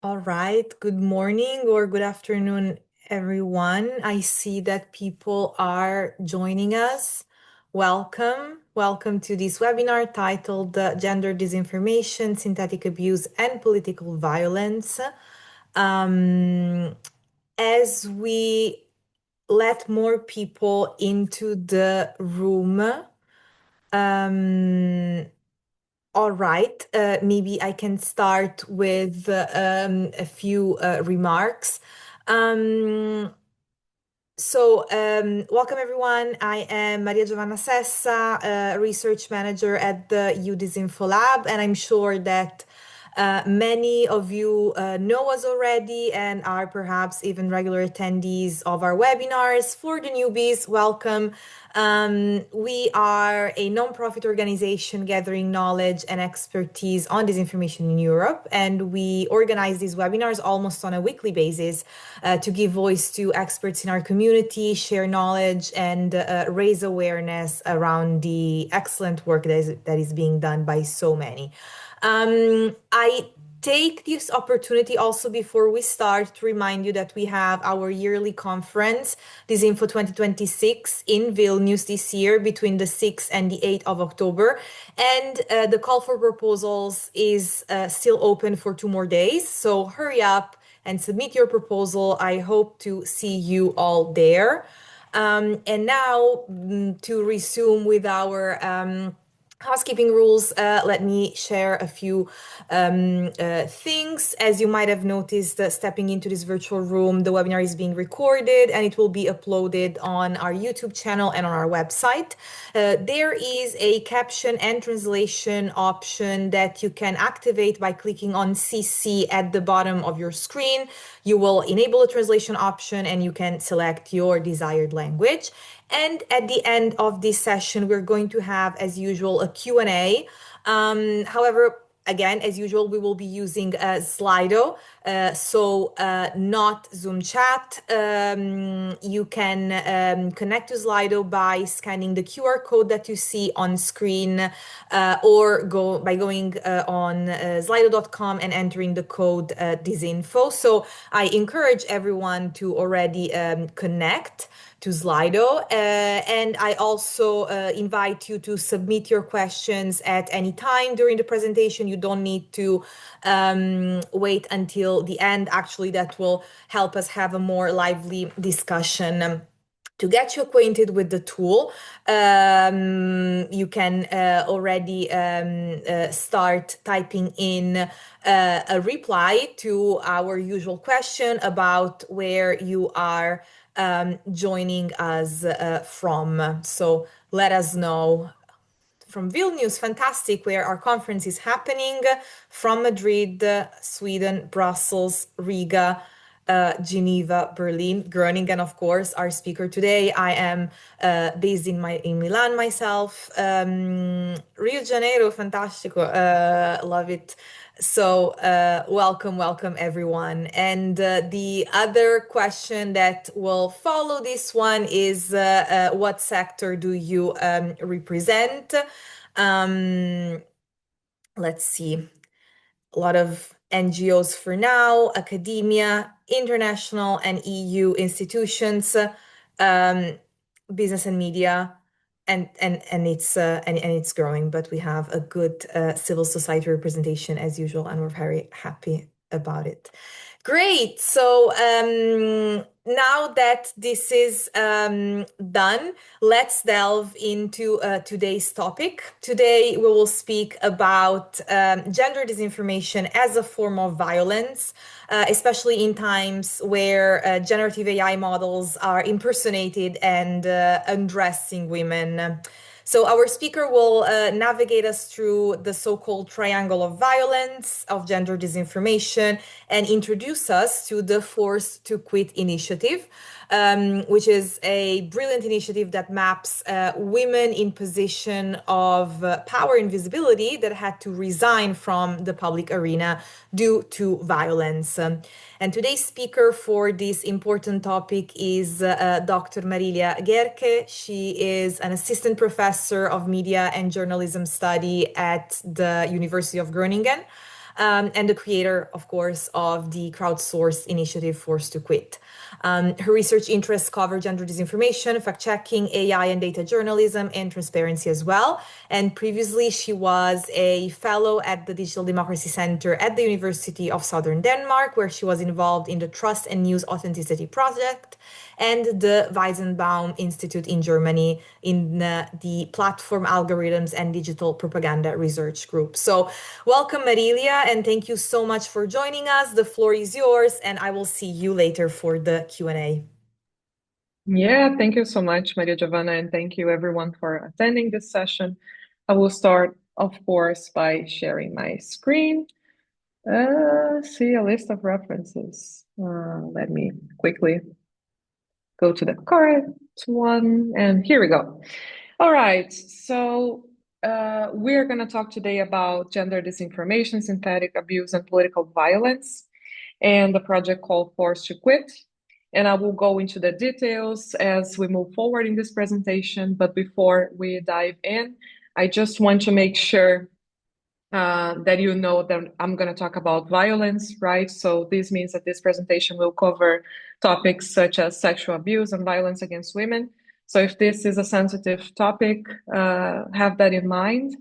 All right. Good morning or good afternoon, everyone. I see that people are joining us. Welcome. Welcome to this webinar titled Gender Disinformation, Synthetic Abuse, and Political Violence. As we let more people into the room, all right, maybe I can start with a few remarks. Um, Welcome everyone. I am Maria Giovanna Sessa, research manager at the UDisinfo Lab, and I'm sure that many of you know us already and are perhaps even regular attendees of our webinars. For the newbies, welcome. We are a nonprofit organization gathering knowledge and expertise on disinformation in Europe, and we organize these webinars almost on a weekly basis to give voice to experts in our community, share knowledge, and raise awareness around the excellent work that is being done by so many. I take this opportunity also before we start to remind you that we have our yearly conference, Disinfo 2026, in Vilnius this year between the 6th and the 8th of October. And the call for proposals is still open for 2 more days. So hurry up and submit your proposal. I hope to see you all there. And now to resume with our housekeeping rules, let me share a few things. As you might have noticed, stepping into this virtual room, the webinar is being recorded and it will be uploaded on our YouTube channel and on our website. There is a caption and translation option that you can activate by clicking on CC at the bottom of your screen. You will enable the translation option and you can select your desired language. And at the end of this session, we're going to have, as usual, a Q&A. However, again, as usual, we will be using Slido, not Zoom chat. You can connect to Slido by scanning the QR code that you see on screen or by going on slido.com and entering the code disinfo. So I encourage everyone to already connect to Slido. And I also invite you to submit your questions at any time during the presentation. You don't need to wait until the end. Actually, that will help us have a more lively discussion. To get you acquainted with the tool, you can already start typing in a reply to our usual question about where you are joining us from. So let us know. From Vilnius, fantastic, where our conference is happening, from Madrid, Sweden, Brussels, Riga, Geneva, Berlin, Groningen, of course, our speaker today. I am based in Milan myself. Rio de Janeiro, fantastico, love it. So welcome everyone. And the other question that will follow this one is what sector do you represent? Let's see. A lot of NGOs for now, academia, international and EU institutions, business and media, and it's growing. But we have a good civil society representation as usual, and we're very happy about it. Great. So now that this is done, let's delve into today's topic. Today, we will speak about gender disinformation as a form of violence, especially in times where generative AI models are impersonated and undressing women. So our speaker will navigate us through the so-called triangle of violence, of gender disinformation, and introduce us to the Force to Quit initiative, which is a brilliant initiative that maps women in position of power and visibility that had to resign from the public arena due to violence. And today's speaker for this important topic is Dr. Marília Gehrke. She is an assistant professor of media and journalism study at the University of Groningen. and the creator, of course, of the crowdsourced initiative Forced to Quit. Her research interests cover gender disinformation, fact-checking, AI and data journalism, and transparency as well. And previously, she was a fellow at the Digital Democracy Center at the University of Southern Denmark, where she was involved in the Trust and News Authenticity Project and the Weizenbaum Institute in Germany in the Platform Algorithms and Digital Propaganda Research Group. So welcome, Marília, and thank you so much for joining us. The floor is yours, and I will see you later for the Q&A. Yeah, thank you so much, Maria Giovanna, and thank you everyone for attending this session. I will start, of course, by sharing my screen. See a list of references. Let me quickly go to the correct one, and here we go. All right, so we're going to talk today about gender disinformation, synthetic abuse, and political violence, and the project called Forced to Quit. And I will go into the details as we move forward in this presentation. But before we dive in, I just want to make sure that you know that I'm going to talk about violence, right? So this means that this presentation will cover topics such as sexual abuse and violence against women. So if this is a sensitive topic, have that in mind.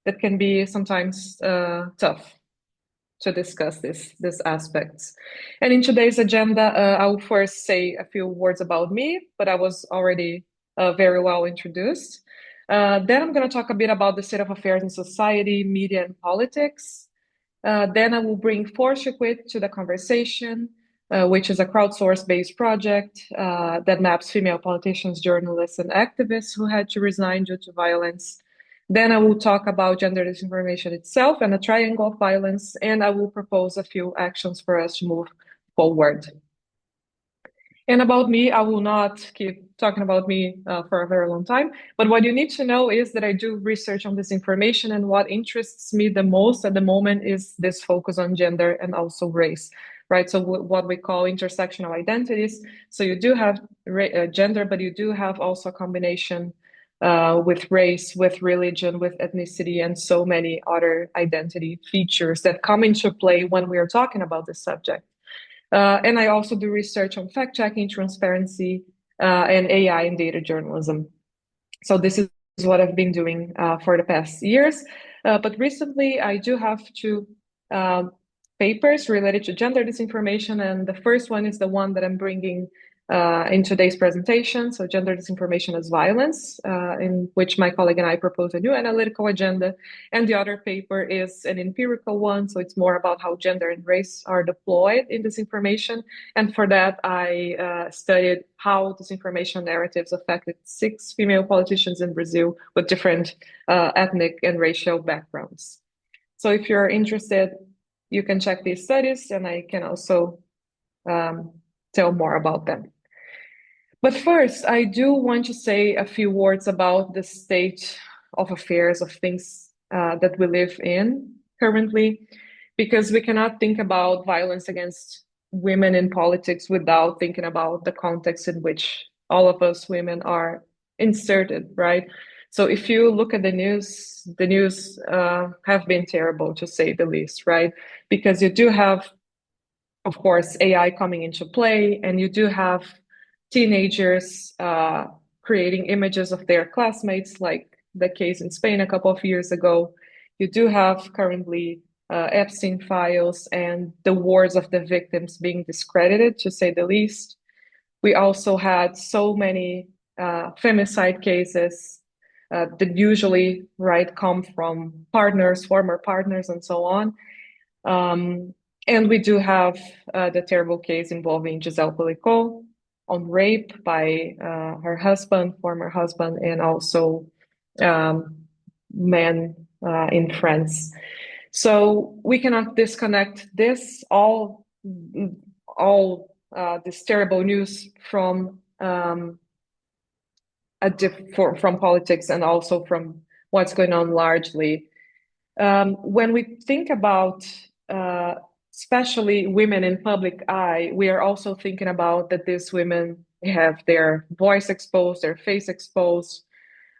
That can be sometimes tough to discuss these aspects. And in today's agenda, I will first say a few words about me, but I was already very well introduced. Then I'm going to talk a bit about the state of affairs in society, media, and politics. Then I will bring Forced to Quit to the conversation, which is a crowdsource-based project that maps female politicians, journalists, and activists who had to resign due to violence. Then I will talk about gender disinformation itself and a triangle of violence, and I will propose a few actions for us to move forward. And about me, I will not keep talking about me for a very long time, but what you need to know is that I do research on this information, and what interests me the most at the moment is this focus on gender and also race, right? So what we call intersectional identities. So you do have gender, but you do have also a combination with race, with religion, with ethnicity, and so many other identity features that come into play when we are talking about this subject. And I also do research on fact-checking, transparency, and AI and data journalism. So this is what I've been doing for the past years. But recently, I do have two papers related to gender disinformation, and the first one is the one that I'm bringing in today's presentation, so gender disinformation as violence, in which my colleague and I propose a new analytical agenda. And the other paper is an empirical one, so it's more about how gender and race are deployed in disinformation. And for that, I studied how disinformation narratives affected 6 female politicians in Brazil with different ethnic and racial backgrounds. So if you're interested, you can check these studies, and I can also tell more about them. But first, I do want to say a few words about the state of affairs of things that we live in currently, because we cannot think about violence against women in politics without thinking about the context in which all of us women are inserted, right? So if you look at the news have been terrible, to say the least, right? Because you do have, of course, AI coming into play, and you do have teenagers creating images of their classmates, like the case in Spain a couple of years ago. You do have currently Epstein files and the words of the victims being discredited, to say the least. We also had so many femicide cases that usually, right, come from partners, former partners, and so on. And we do have the terrible case involving Giselle Pelicot on rape by her husband, former husband, and also men in France. So we cannot disconnect this all this terrible news from politics, and also from what's going on largely. When we think about especially women in public eye, we are also thinking about that these women have their voice exposed, their face exposed.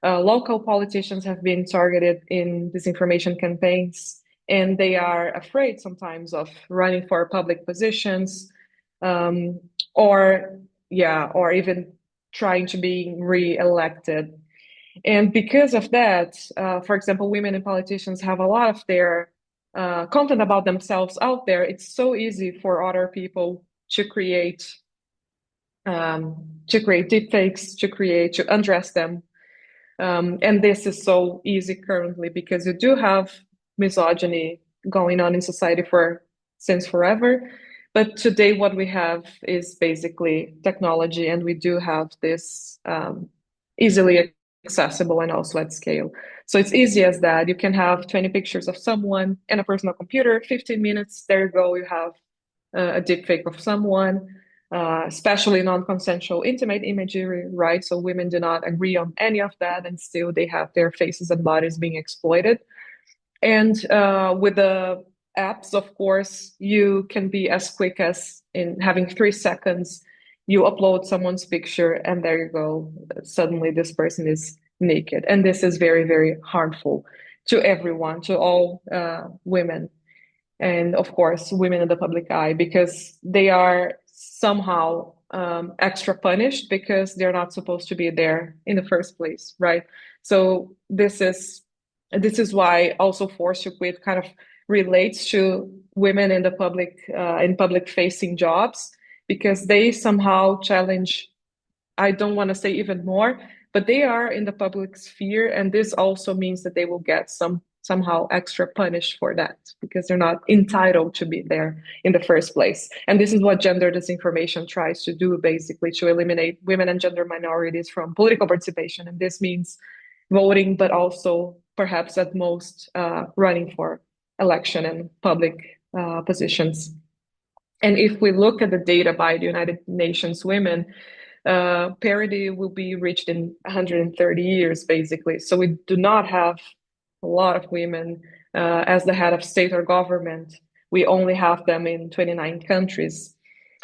Local politicians have been targeted in disinformation campaigns, and they are afraid sometimes of running for public positions, um, or or even trying to be re-elected. And because of that, for example, women in politicians have a lot of their content about themselves out there. It's so easy for other people to create deepfakes, to undress them. And this is so easy currently because you do have misogyny going on in society since forever. But today, what we have is basically technology, and we do have this easily accessible and also at scale. So it's easy as that. You can have 20 pictures of someone in a personal computer, 15 minutes, there you go, you have a deepfake of someone, especially non-consensual intimate imagery, right? So women do not agree on any of that, and still they have their faces and bodies being exploited. And with the apps, of course, you can be as quick as in having 3 seconds, you upload someone's picture, and there you go. Suddenly, this person is naked. And this is very, very harmful to everyone, to all women and of course women in the public eye, because they are somehow extra punished because they're not supposed to be there in the first place, right? So this is why also forced to quit kind of relates to women in the public facing jobs, because they somehow challenge, I don't want to say even more, but they are in the public sphere, and this also means that they will get somehow extra punished for that because they're not entitled to be there in the first place. And this is what gender disinformation tries to do, basically, to eliminate women and gender minorities from political participation. And this means voting, but also perhaps at most running for election and public positions. And if we look at the data by the United Nations Women, parity will be reached in 130 years, basically. So we do not have a lot of women as the head of state or government. We only have them in 29 countries.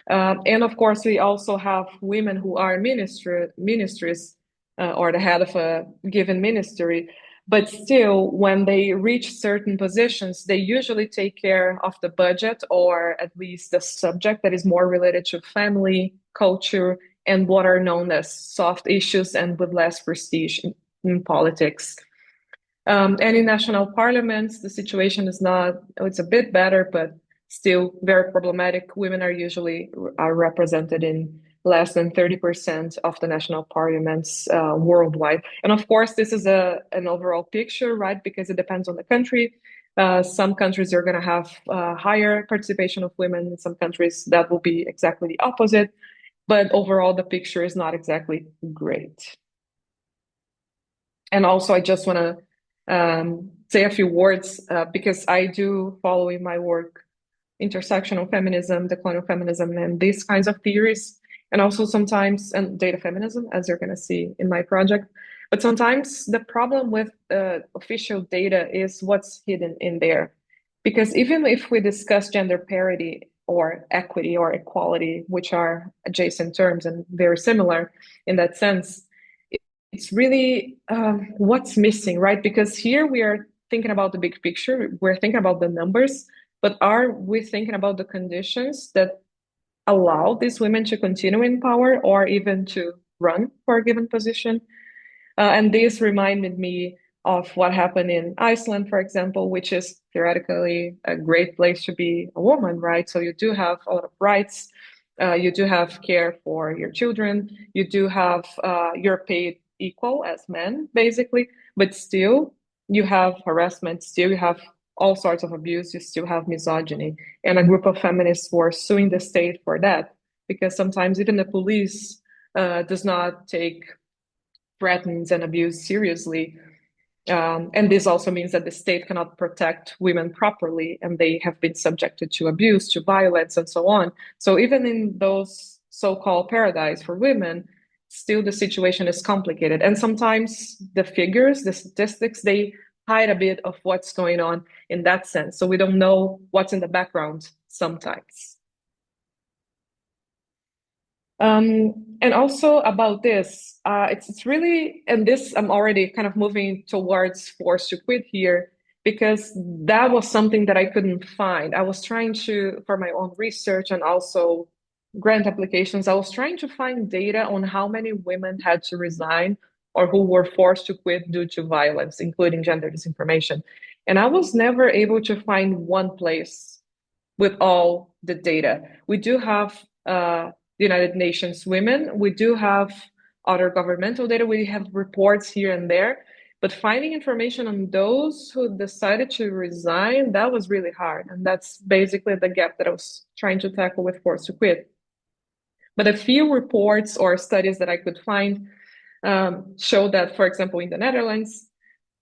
And of course, we also have women who are ministries or the head of a given ministry. But still, when they reach certain positions, they usually take care of the budget, or at least the subject that is more related to family, culture, and what are known as soft issues and with less prestige in politics. And in national parliaments, the situation is not, it's a bit better, but still very problematic. Women are usually represented in less than 30% of the national parliaments worldwide. And of course, this is an overall picture, right? Because it depends on the country. Some countries are going to have higher participation of women. In some countries, that will be exactly the opposite. But overall, the picture is not exactly great. And also, I just want to say a few words because I do follow in my work intersectional feminism, decolonial feminism, and these kinds of theories, and also sometimes and data feminism, as you're going to see in my project. But sometimes the problem with official data is what's hidden in there, because even if we discuss gender parity or equity or equality, which are adjacent terms and very similar in that sense, it's really what's missing, right? Because here we are thinking about the big picture, we're thinking about the numbers, but are we thinking about the conditions that allow these women to continue in power or even to run for a given position? And this reminded me of what happened in Iceland, for example, which is theoretically a great place to be a woman, right? So you do have a lot of rights. You do have care for your children. You do have, you're paid equal as men, basically, but still you have harassment, still you have all sorts of abuse, you still have misogyny. And a group of feminists were suing the state for that, because sometimes even the police does not take threats and abuse seriously. And this also means that the state cannot protect women properly, and they have been subjected to abuse, to violence, and so on. So even in those so-called paradise for women, still the situation is complicated. And sometimes the figures, the statistics, they hide a bit of what's going on in that sense. So we don't know what's in the background sometimes. And also about this, it's really, and this I'm already kind of moving towards forced to quit here. because that was something that I couldn't find. I was trying to, for my own research and also grant applications, I was trying to find data on how many women had to resign or who were forced to quit due to violence, including gender disinformation. And I was never able to find one place with all the data. We do have the United Nations Women, we do have other governmental data, we have reports here and there, but finding information on those who decided to resign, that was really hard. And that's basically the gap that I was trying to tackle with Forced to Quit. But a few reports or studies that I could find show that, for example, in the Netherlands,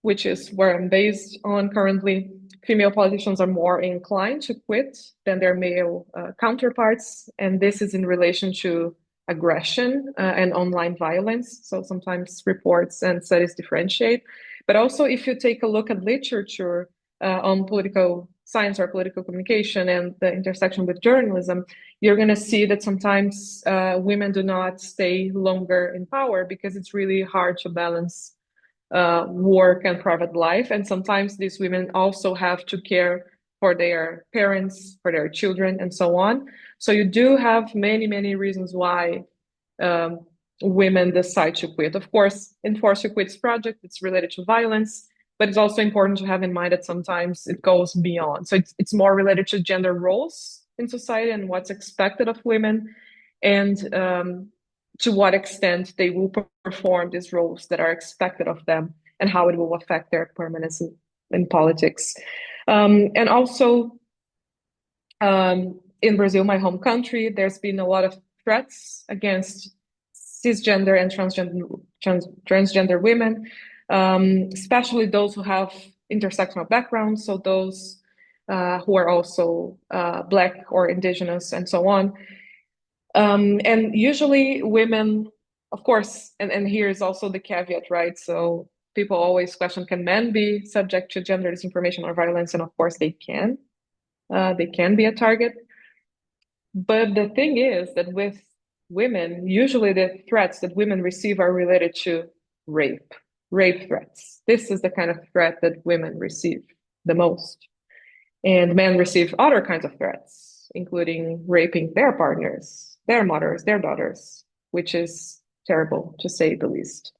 which is where I'm based on currently, female politicians are more inclined to quit than their male counterparts. And this is in relation to aggression and online violence. So sometimes reports and studies differentiate. But also, if you take a look at literature on political science or political communication and the intersection with journalism, you're going to see that sometimes women do not stay longer in power because it's really hard to balance work and private life. And sometimes these women also have to care for their parents, for their children, and so on. So you do have many, many reasons why women decide to quit. Of course, in Forced to Quit's project, it's related to violence, but it's also important to have in mind that sometimes it goes beyond. So it's more related to gender roles in society and what's expected of women, and to what extent they will perform these roles that are expected of them and how it will affect their permanence in politics. And also, in Brazil, my home country, there's been a lot of threats against cisgender and transgender women, especially those who have intersectional backgrounds, so those who are also Black or Indigenous and so on. And usually women, of course, and here's also the caveat, right? So people always question, can men be subject to gender disinformation or violence? And of course they can. They can be a target. But the thing is that with women, usually the threats that women receive are related to rape threats. This is the kind of threat that women receive the most. And men receive other kinds of threats, including raping their partners, their mothers, their daughters, which is terrible to say the least.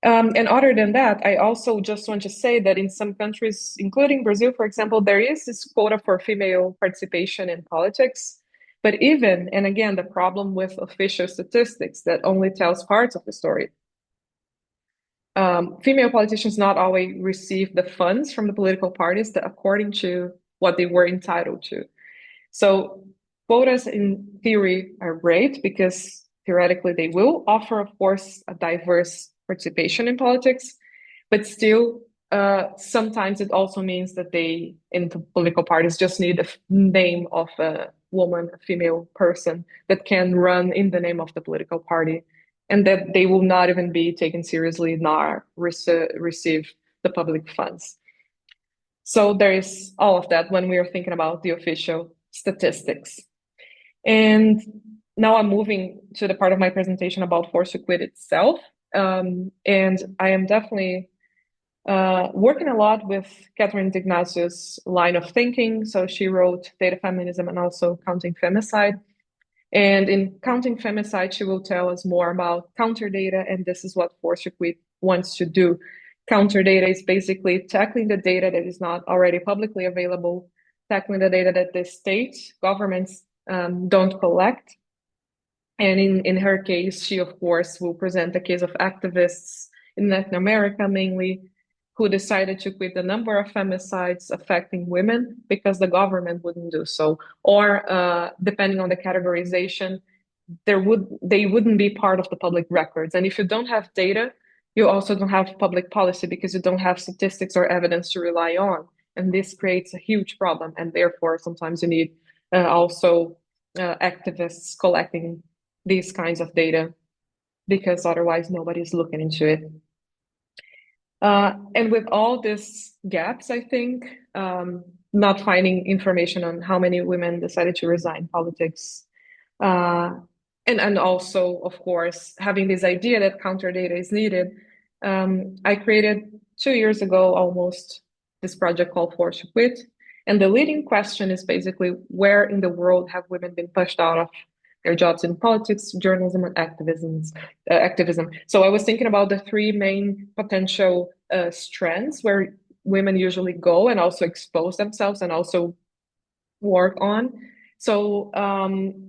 And other than that, I also just want to say that in some countries, including Brazil, for example, there is this quota for female participation in politics. But even, and again, the problem with official statistics that only tells parts of the story. Female politicians not always receive the funds from the political parties that according to what they were entitled to. So quotas in theory are great because theoretically they will offer, of course, a diverse participation in politics, but still sometimes it also means that they, in the political parties, just need a name of a woman, a female person that can run in the name of the political party, and that they will not even be taken seriously nor receive the public funds. So there is all of that when we are thinking about the official statistics. And now I'm moving to the part of my presentation about Forced to Quit itself. And I am definitely working a lot with Catherine D'Ignazio's line of thinking. So she wrote Data Feminism and also Counting Femicide. And in Counting Femicide, she will tell us more about counter data, and this is what Forced to Quit wants to do. Counter data is basically tackling the data that is not already publicly available, tackling the data that the state governments don't collect. And in her case, she, of course, will present the case of activists in Latin America, mainly, who decided to quit a number of femicides affecting women because the government wouldn't do so. Or depending on the categorization, they wouldn't be part of the public records. And if you don't have data, you also don't have public policy because you don't have statistics or evidence to rely on. And this creates a huge problem. And therefore, sometimes you need also activists collecting these kinds of data because otherwise nobody's looking into it. And with all these gaps, I think, not finding information on how many women decided to resign politics, and also, of course, having this idea that counter data is needed, I created 2 years ago almost this project called Force to Quit. And the leading question is basically, where in the world have women been pushed out of their jobs in politics, journalism, and activism? So I was thinking about the three main potential strands where women usually go and also expose themselves and also work on. So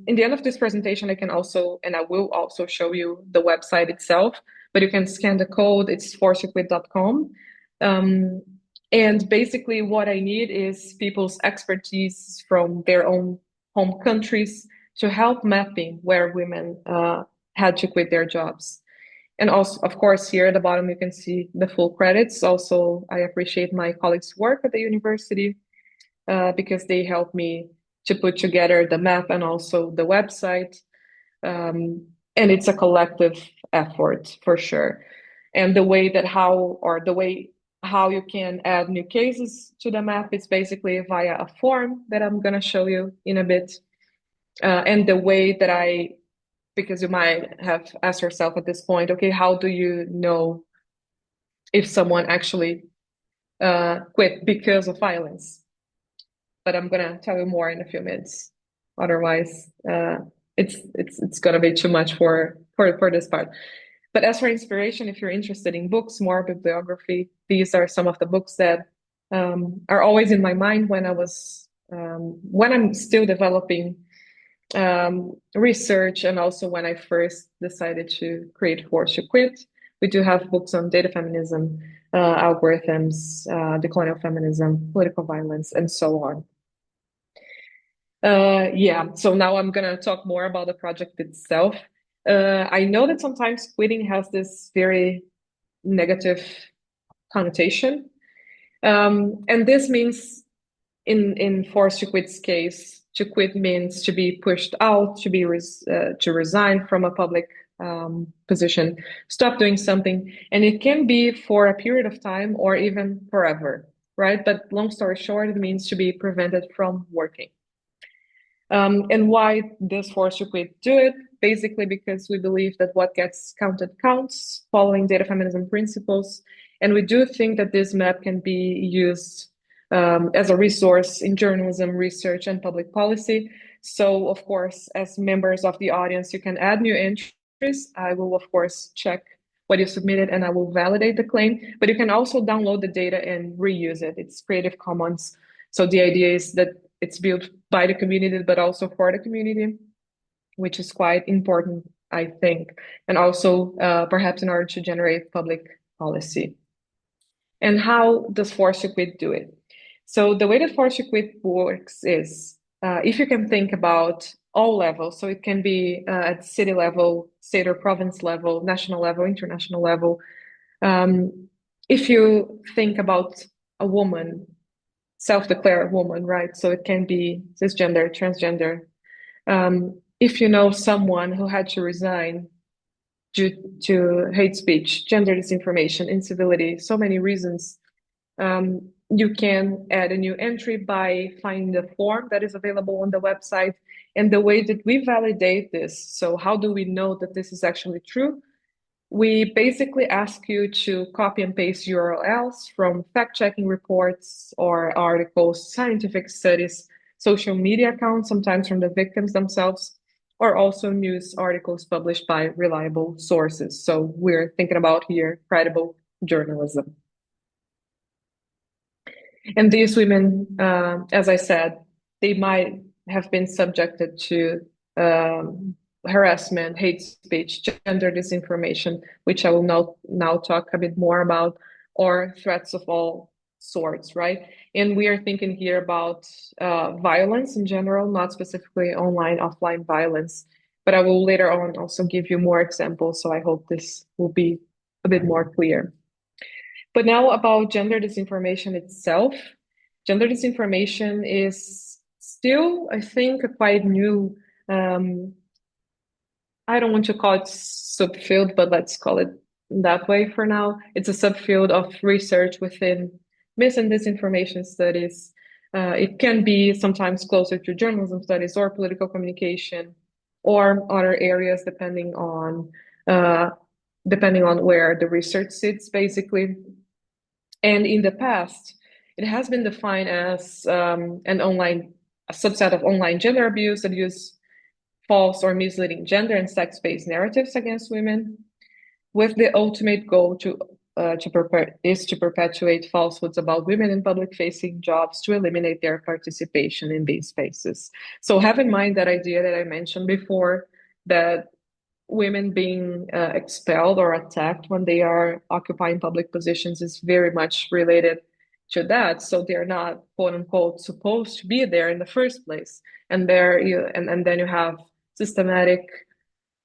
in the end of this presentation, I can also, and I will also show you the website itself, but you can scan the code. It's forceyourquit.com. And basically what I need is people's expertise from their own home countries to help mapping where women had to quit their jobs. And also, of course, here at the bottom, you can see the full credits. Also, I appreciate my colleagues' work at the university because they helped me to put together the map and also the website. And it's a collective effort for sure. And the way how you can add new cases to the map is basically via a form that I'm going to show you in a bit. And the way that because you might have asked yourself at this point, okay, how do you know if someone actually quit because of violence? But I'm gonna tell you more in a few minutes. Otherwise, it's gonna be too much for this part. But as for inspiration, if you're interested in books, more bibliography, these are some of the books that are always in my mind when I'm still developing research, and also when I first decided to create Force to Quit. We do have books on data feminism, algorithms, decolonial feminism, political violence, and so on. Yeah, so now I'm gonna talk more about the project itself. I know that sometimes quitting has this very negative connotation. And this means in Force to Quit's case, to quit means to be pushed out, to resign from a public position, stop doing something, and it can be for a period of time or even forever, right? But long story short, it means to be prevented from working. And why does Force to Quit do it? Basically because we believe that what gets counted counts, following data feminism principles. And we do think that this map can be used as a resource in journalism, research, and public policy. So, of course, as members of the audience, you can add new entries. I will, of course, check what you submitted and I will validate the claim. But you can also download the data and reuse it. It's Creative Commons. So the idea is that it's built by the community, but also for the community, which is quite important, I think. And also perhaps in order to generate public policy. And how does Force to Quit do it? So the way that Force to Quit works is, if you can think about all levels, so it can be at city level, state or province level, national level, international level. If you think about a woman, self-declared woman, right? So it can be cisgender, transgender. If you know someone who had to resign due to hate speech, gender disinformation, incivility, so many reasons, you can add a new entry by finding the form that is available on the website. And the way that we validate this, so how do we know that this is actually true? We basically ask you to copy and paste URLs from fact-checking reports or articles, scientific studies, social media accounts, sometimes from the victims themselves, or also news articles published by reliable sources. So we're thinking about here credible journalism. And these women, as I said, they might have been subjected to harassment, hate speech, gender disinformation, which I will now talk a bit more about, or threats of all sorts, right? And we are thinking here about violence in general, not specifically online, offline violence, but I will later on also give you more examples, so I hope this will be a bit more clear. But now about gender disinformation itself. Gender disinformation is still, I think, a quite new, I don't want to call it subfield, but let's call it that way for now. It's a subfield of research within mis and disinformation studies. It can be sometimes closer to journalism studies or political communication or other areas depending on where the research sits, basically. And in the past, it has been defined as a subset of online gender abuse that use false or misleading gender and sex-based narratives against women, with the ultimate goal to perpetuate falsehoods about women in public-facing jobs to eliminate their participation in these spaces. So have in mind that idea that I mentioned before, that women being expelled or attacked when they are occupying public positions is very much related to that. So they're not, quote unquote, supposed to be there in the first place. And then you have systematic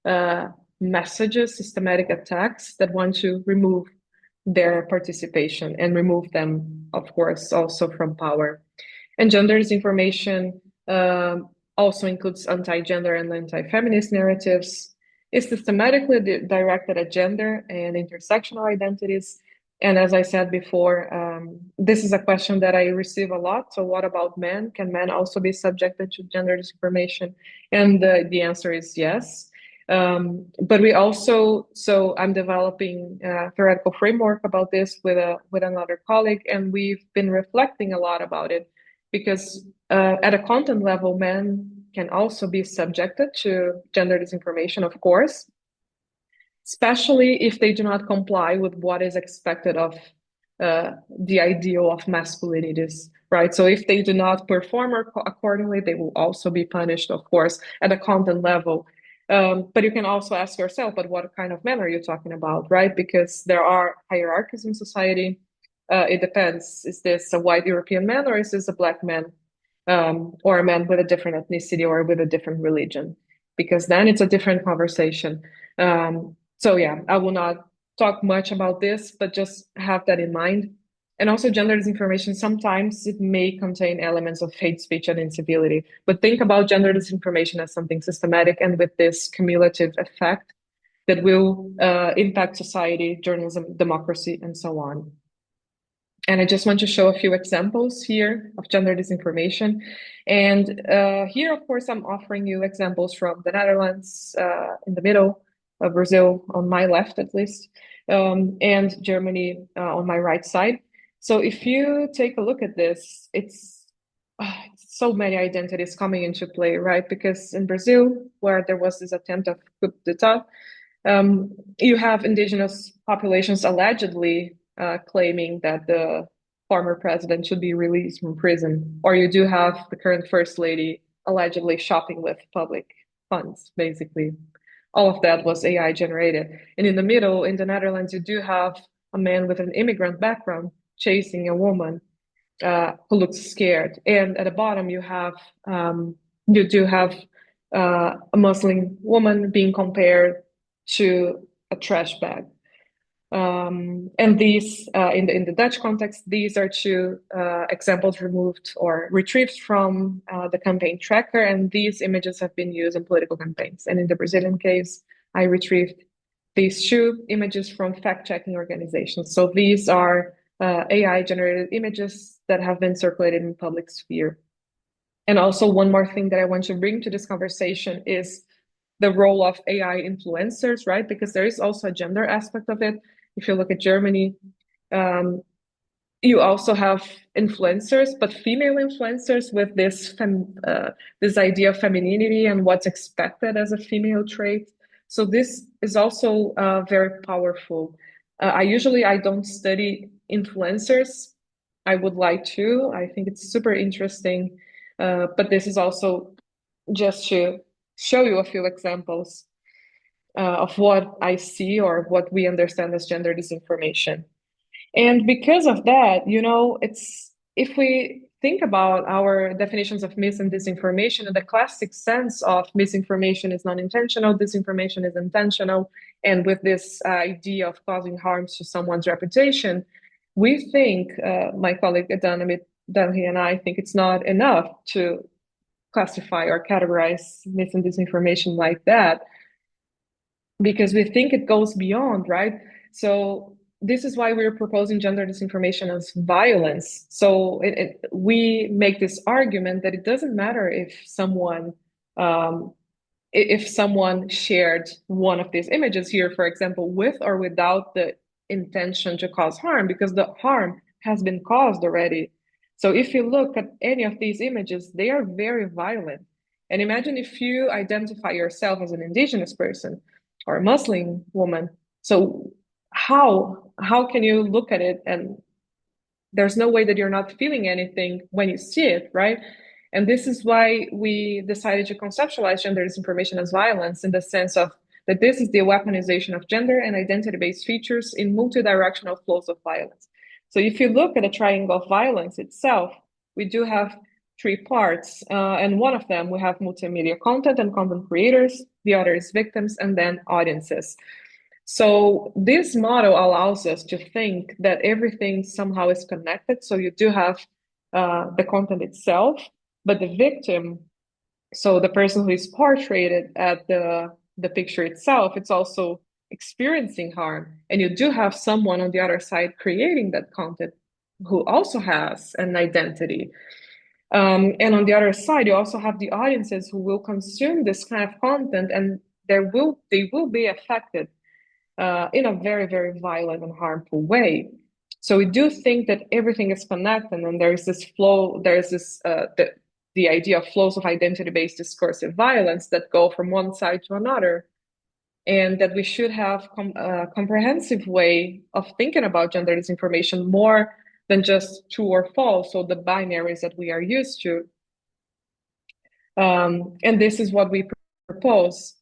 uh, messages, systematic attacks that want to remove their participation and remove them, of course, also from power. And gender disinformation also includes anti-gender and anti-feminist narratives. It's systematically directed at gender and intersectional identities. And as I said before, this is a question that I receive a lot. So what about men? Can men also be subjected to gender disinformation? And the answer is yes. But we also, so I'm developing a theoretical framework about this with another colleague, and we've been reflecting a lot about it because at a content level, men can also be subjected to gender disinformation, of course, especially if they do not comply with what is expected of the ideal of masculinities, right? So if they do not perform accordingly, they will also be punished, of course, at a content level. But you can also ask yourself, but what kind of men are you talking about, right? Because there are hierarchies in society. It depends. Is this a white European man or is this a black man? Or a man with a different ethnicity or with a different religion? Because then it's a different conversation. So yeah, I will not talk much about this, but just have that in mind. And also gender disinformation, sometimes it may contain elements of hate speech and incivility, but think about gender disinformation as something systematic and with this cumulative effect that will impact society, journalism, democracy, and so on. And I just want to show a few examples here of gender disinformation. And here, of course, I'm offering you examples from the Netherlands in the middle, Brazil on my left at least, and Germany on my right side. So if you take a look at this, it's so many identities coming into play, right? Because in Brazil, where there was this attempt of coup d'etat, you have indigenous populations allegedly claiming that the former president should be released from prison, or you do have the current first lady allegedly shopping with public funds, basically. All of that was AI generated. And in the middle, in the Netherlands, you do have a man with an immigrant background chasing a woman who looks scared. And at the bottom, you do have a Muslim woman being compared to a trash bag. And these, in the Dutch context, these are two examples removed or retrieved from the campaign tracker, and these images have been used in political campaigns. And in the Brazilian case, I retrieved these two images from fact-checking organizations. So these are AI-generated images that have been circulated in public sphere. And also one more thing that I want to bring to this conversation is the role of AI influencers, right? Because there is also a gender aspect of it. If you look at Germany, you also have influencers, but female influencers with this idea of femininity and what's expected as a female trait. So this is also very powerful. I don't study influencers. I would like to. I think it's super interesting. But this is also just to show you a few examples of what I see or what we understand as gender disinformation. And because of that, it's if we think about our definitions of mis and disinformation, in the classic sense of misinformation is non-intentional, disinformation is intentional, and with this idea of causing harms to someone's reputation, we think, my colleague Danhi and I think it's not enough to classify or categorize mis and disinformation like that because we think it goes beyond, right? So this is why we're proposing gender disinformation as violence. So we make this argument that it doesn't matter if someone shared one of these images here, for example, with or without the intention to cause harm, because the harm has been caused already. So if you look at any of these images, they are very violent. And imagine if you identify yourself as an indigenous person or a Muslim woman. So how can you look at it and there's no way that you're not feeling anything when you see it, right? And this is why we decided to conceptualize gender disinformation as violence in the sense of that this is the weaponization of gender and identity-based features in multidirectional flows of violence. So if you look at the triangle of violence itself, we do have three parts, and one of them we have multimedia content and content creators, the other is victims, and then audiences. So this model allows us to think that everything somehow is connected. So you do have the content itself, but the victim, so the person who is portrayed at the picture itself, it's also experiencing harm. And you do have someone on the other side creating that content who also has an identity. And on the other side, you also have the audiences who will consume this kind of content, and they will be affected in a very, very violent and harmful way. So we do think that everything is connected, and there is this flow. There is this the idea of flows of identity-based discursive violence that go from one side to another, and that we should have a comprehensive way of thinking about gender disinformation more than just true or false, so the binaries that we are used to. And this is what we propose.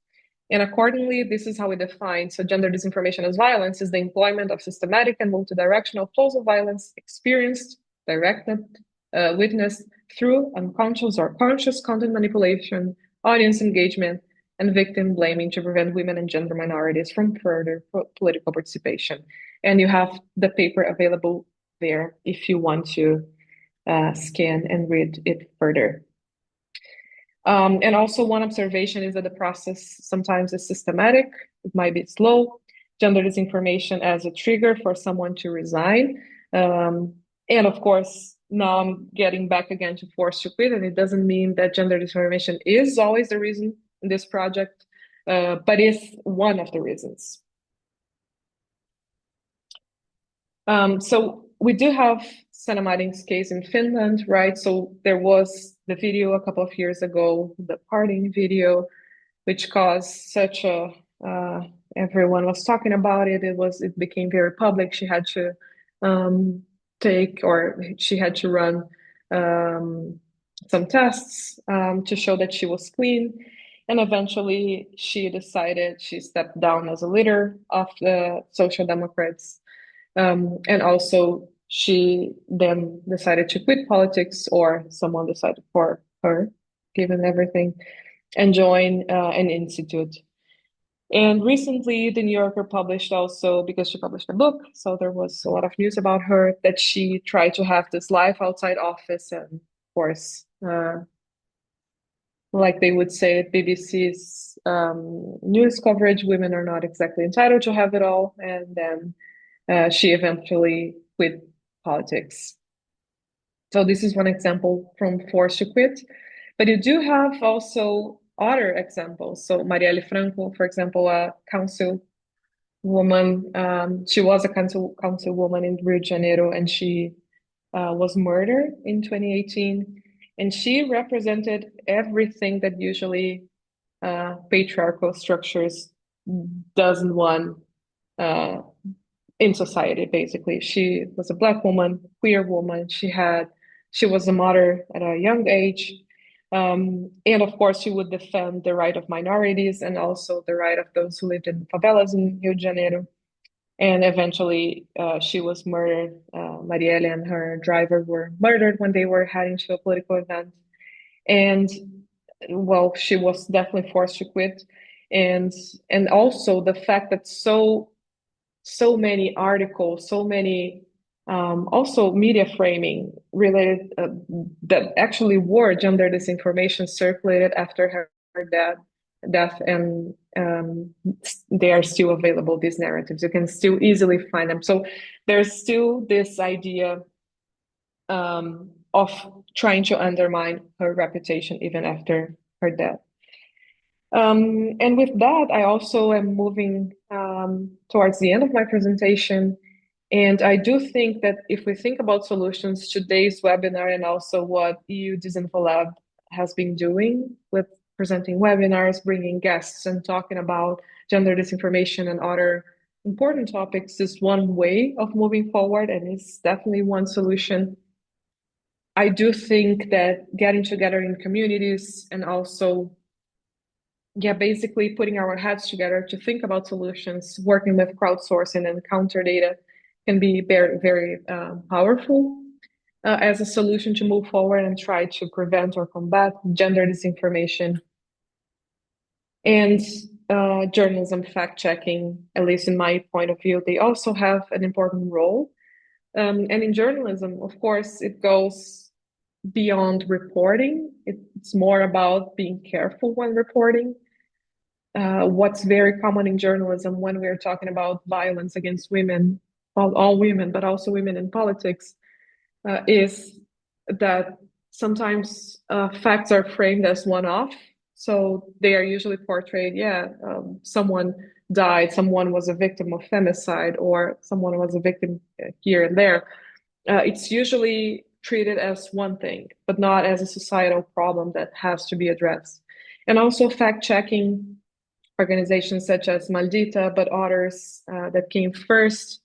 And accordingly, this is how we define. So gender disinformation as violence is the employment of systematic and multidirectional flows of violence experienced, directed, witnessed through unconscious or conscious content manipulation, audience engagement, and victim blaming to prevent women and gender minorities from further political participation. And you have the paper available there if you want to scan and read it further. And also one observation is that the process sometimes is systematic, it might be slow, gender disinformation as a trigger for someone to resign. And of course, now I'm getting back again to force to quit, and it doesn't mean that gender disinformation is always the reason in this project, but it's one of the reasons. So we do have Sanna Marin's case in Finland, right? So there was the video a couple of years ago, the parting video, which caused such a everyone was talking about it. It became very public. She had to she had to run some tests to show that she was clean. And eventually she stepped down as a leader of the Social Democrats. And also, she then decided to quit politics, or someone decided for her, given everything, and join an institute. And recently, the New Yorker published also, because she published a book, so there was a lot of news about her, that she tried to have this life outside office. And of course, like they would say at BBC's news coverage, women are not exactly entitled to have it all. And then she eventually quit politics. So this is one example from forced to quit. But you do have also other examples. So Marielle Franco, for example, a council woman. She was a council woman in Rio de Janeiro, and she was murdered in 2018. And she represented everything that usually patriarchal structures doesn't want in society. Basically, she was a Black woman, queer woman. She was a mother at a young age, and of course she would defend the right of minorities and also the right of those who lived in favelas in Rio de Janeiro. And eventually she was murdered. Marielle and her driver were murdered when they were heading to a political event. And well, she was definitely forced to quit. And also the fact that so many articles, so many also media framing related that actually were gender disinformation circulated after her death, and they are still available, these narratives. You can still easily find them. So there's still this idea of trying to undermine her reputation even after her death. And with that, I also am moving towards the end of my presentation. And I do think that if we think about solutions, today's webinar and also what EU Disinfo Lab has been doing with presenting webinars, bringing guests and talking about gender disinformation and other important topics is one way of moving forward, and it's definitely one solution. I do think that getting together in communities and also basically putting our heads together to think about solutions, working with crowdsourcing and counter data can be very, very powerful as a solution to move forward and try to prevent or combat gender disinformation. And journalism fact-checking, at least in my point of view, they also have an important role. And in journalism, of course, it goes beyond reporting. It's more about being careful when reporting. What's very common in journalism when we're talking about violence against women, well, all women, but also women in politics, is that sometimes facts are framed as one-off. So they are usually portrayed, someone died, someone was a victim of femicide, or someone was a victim here and there. It's usually treated as one thing, but not as a societal problem that has to be addressed. And also fact-checking organizations such as Maldita, but others that came first,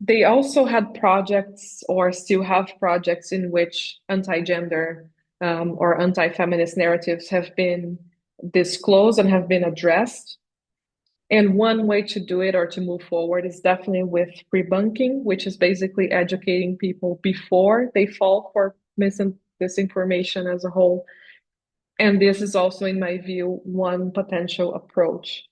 they also had projects or still have projects in which anti-gender or anti-feminist narratives have been disclosed and have been addressed. And one way to do it or to move forward is definitely with debunking, which is basically educating people before they fall for misinformation as a whole. And this is also, in my view, one potential approach.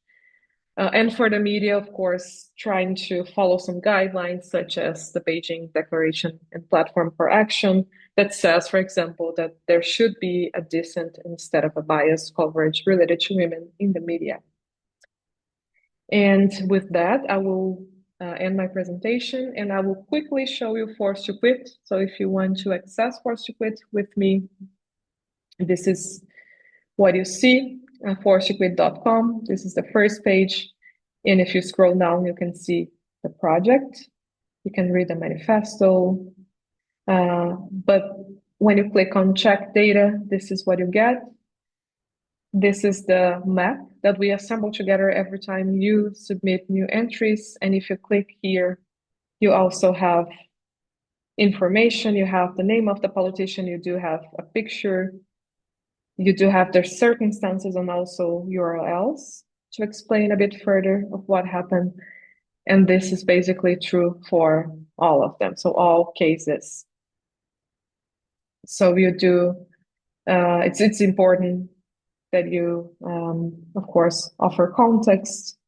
And for the media, of course, trying to follow some guidelines such as the Beijing Declaration and Platform for Action that says, for example, that there should be a decent instead of a biased coverage related to women in the media. And with that, I will end my presentation and I will quickly show you Force to Quit. So if you want to access Force to Quit with me, this is what you see, forcetoquit.com. This is the first page. And if you scroll down, you can see the project. You can read the manifesto. But when you click on check data, this is what you get. This is the map that we assemble together every time you submit new entries. And if you click here, you also have information. You have the name of the politician. You do have a picture. You do have their circumstances and also URLs to explain a bit further of what happened. And this is basically true for all of them, so all cases. So you do, it's important that you, of course, offer context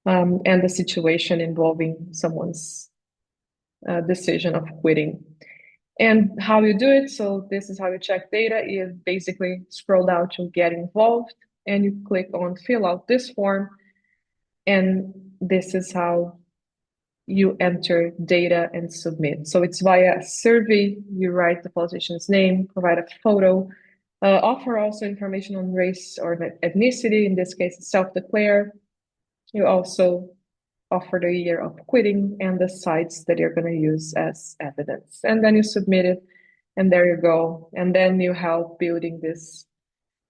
and the situation involving someone's decision of quitting. And how you do it, so this is how you check data. You basically scroll down to get involved and you click on fill out this form. And this is how you enter data and submit. So it's via a survey. You write the politician's name, provide a photo, offer also information on race or ethnicity. In this case, self-declare. You also offer the year of quitting and the sites that you're going to use as evidence. And then you submit it, and there you go. And then you help building this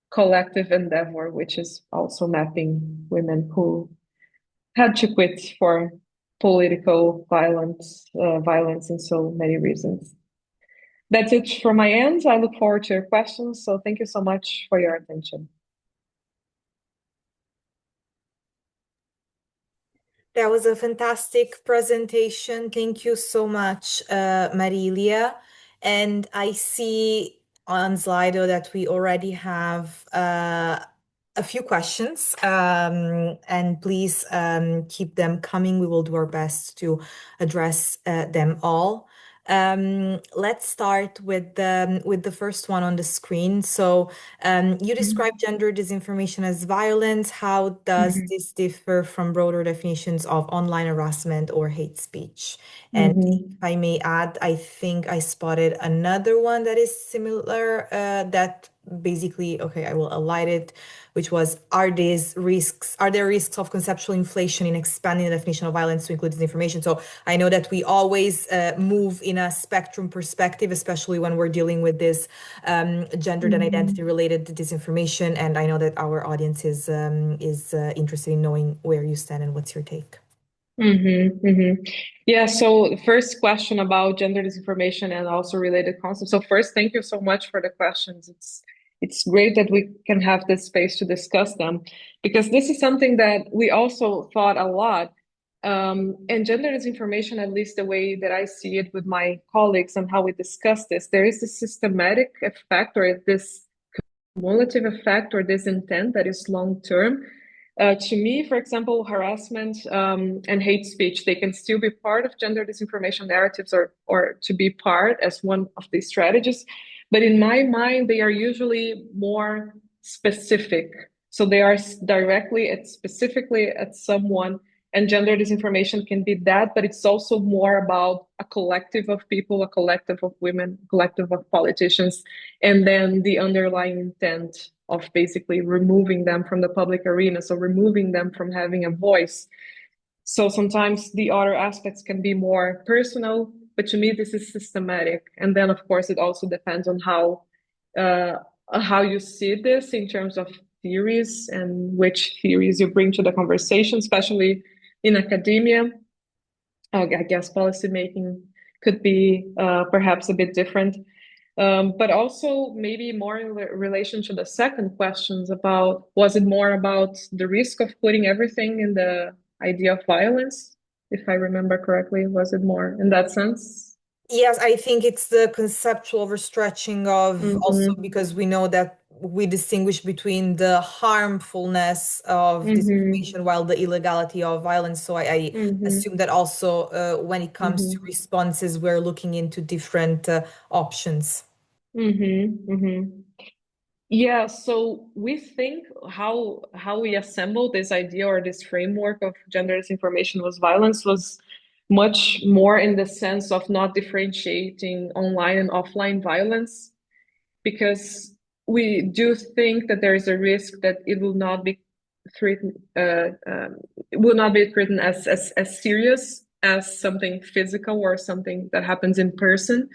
collective endeavor, which is also mapping women who had to quit for political violence and so many reasons. That's it from my end. I look forward to your questions. So thank you so much for your attention. That was a fantastic presentation. Thank you so much, Marília. And I see on Slido that we already have a few questions, and please keep them coming. We will do our best to address them all. Let's start with the first one on the screen. So you describe gender disinformation as violence. How does this differ from broader definitions of online harassment or hate speech? And if I may add, I think I spotted another one that is similar, that basically, okay, I will highlight it, which was, are there risks of conceptual inflation in expanding the definition of violence to include disinformation? So I know that we always move in a spectrum perspective, especially when we're dealing with this gendered and Mm-hmm. identity related disinformation. And I know that our audience is interested in knowing where you stand and what's your take. Mm-hmm, mm-hmm. Yeah, so the first question about gender disinformation and also related concepts. So first, thank you so much for the questions. It's great that we can have this space to discuss them because this is something that we also thought a lot. And gender disinformation, at least the way that I see it with my colleagues and how we discuss this, there is a systematic effect or this cumulative effect or this intent that is long term. To me, for example, harassment and hate speech, they can still be part of gender disinformation narratives or to be part as one of these strategies. But in my mind, they are usually more specific. So they are directly at specifically at someone. And gender disinformation can be that, but it's also more about a collective of people, a collective of women, a collective of politicians, and then the underlying intent of basically removing them from the public arena, so removing them from having a voice. So sometimes the other aspects can be more personal, but to me this is systematic. And then of course it also depends on uh, how you see this in terms of theories and which theories you bring to the conversation, especially in academia. I guess policymaking could be perhaps a bit different. But also maybe more in relation to the second questions about, was it more about the risk of putting everything in the idea of violence? If I remember correctly, was it more in that sense? Yes, I think it's the conceptual overstretching of also Mm-hmm. because we know that we distinguish between the harmfulness of Mm-hmm. disinformation while the illegality of violence. So I Mm-hmm. assume that also when it comes to Mm-hmm. responses, we're looking into different options. Mm-hmm. Mm-hmm. Yeah, so we think how we assembled this idea or this framework of gender disinformation was violence was much more in the sense of not differentiating online and offline violence, because we do think that there is a risk that it will not be treated it will not be treated as serious as something physical or something that happens in person.